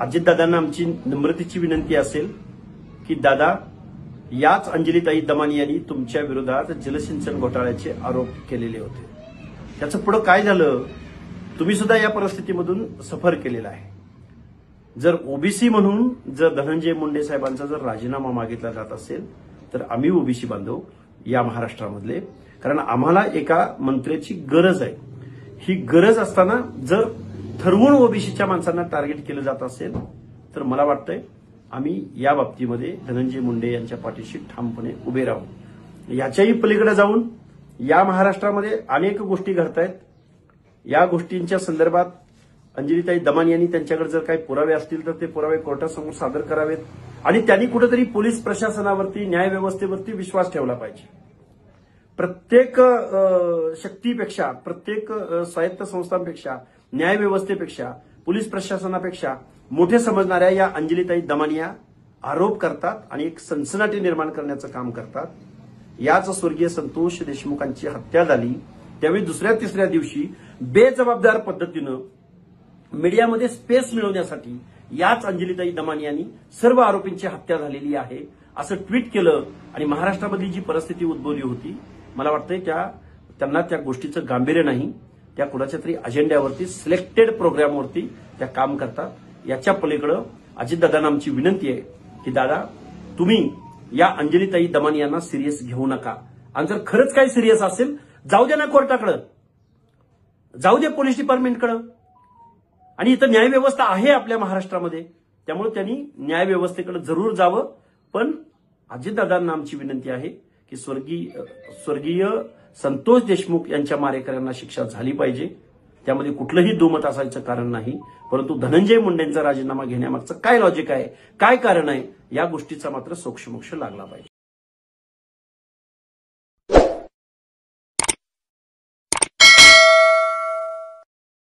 अजितदादांना आमची नम्रतेची विनंती असेल की दादा, याच अंजलीताई दमानी यांनी तुमच्या विरोधात जलसिंचन घोटाळ्याचे आरोप केलेले होते. त्याचं पुढे काय झालं? तुम्ही सुद्धा या परिस्थितीमधून सफर केलेला आहे. जर ओबीसी म्हणून जर धनंजय मुंडे साहेबांचा जर राजीनामा मागितला जात असेल तर आम्ही ओबीसी बांधव या महाराष्ट्रामधले, कारण आम्हाला एका मंत्र्याची गरज आहे. ही गरज असताना जर ठरवून ओबीसीच्या माणसांना टार्गेट केलं जात असेल तर मला वाटतंय आम्ही या बाबतीमध्ये धनंजय मुंडे यांच्या पाठीशी ठामपणे उभे राहू. याच्याही पलीकडे जाऊन या महाराष्ट्रामध्ये अनेक गोष्टी घडतायत. या गोष्टींच्या संदर्भात अंजलीताई दमानी यांनी त्यांच्याकडे जर काही पुरावे असतील तर ते पुरावे कोर्टासमोर सादर करावेत आणि त्यांनी कुठेतरी पोलीस प्रशासनावरती, न्यायव्यवस्थेवरती विश्वास ठेवला पाहिजे. प्रत्येक शक्तीपेक्षा, प्रत्येक स्वायत्त संस्थांपेक्षा, न्यायव्यवस्थेपेक्षा, पोलीस प्रशासनापेक्षा मोठे समजणाऱ्या या अंजलीताई दमानी या आरोप करतात आणि एक सनसनाटी निर्माण करण्याचं काम करतात. याच स्वर्गीय संतोष देशमुखांची हत्या झाली त्यावेळी दुसऱ्या तिसऱ्या दिवशी बेजबाबदार पद्धतीनं मीडियामध्ये स्पेस मिळवण्यासाठी याच अंजलीताई दमानी यांनी सर्व आरोपींची हत्या झालेली आहे असं ट्विट केलं आणि महाराष्ट्रामधली जी परिस्थिती उद्भवली होती, मला वाटतंय त्यांना त्या गोष्टीचं गांभीर्य नाही. त्या कुणाच्या तरी अजेंड्यावरती, सिलेक्टेड प्रोग्रामवरती त्या काम करतात. याच्या पलीकडं अजितदादांना आमची विनंती आहे की दादा, तुम्ही या अंजलीताई दमानी यांना सिरियस घेऊ नका. आणि जर खरंच काही सिरियस असेल, जाऊ दे ना कोर्टाकडे, जाऊ दे पोलीस डिपार्टमेंटकडे. आणि इथं न्यायव्यवस्था आहे आपल्या महाराष्ट्रामध्ये, त्यामुळे त्यांनी न्यायव्यवस्थेकडे जरूर जावं. पण अजितदादांना आमची विनंती आहे की स्वर्गीय संतोष देशमुख यांच्या मारेकऱ्यांना शिक्षा झाली पाहिजे. त्यामध्ये कुठलंही दुमत असायचं कारण नाही. परंतु धनंजय मुंडेंचा राजीनामा घेण्यामागचं काय लॉजिक आहे, काय कारण आहे, या गोष्टीचा मात्र सोक्षमोक्ष लागला पाहिजे.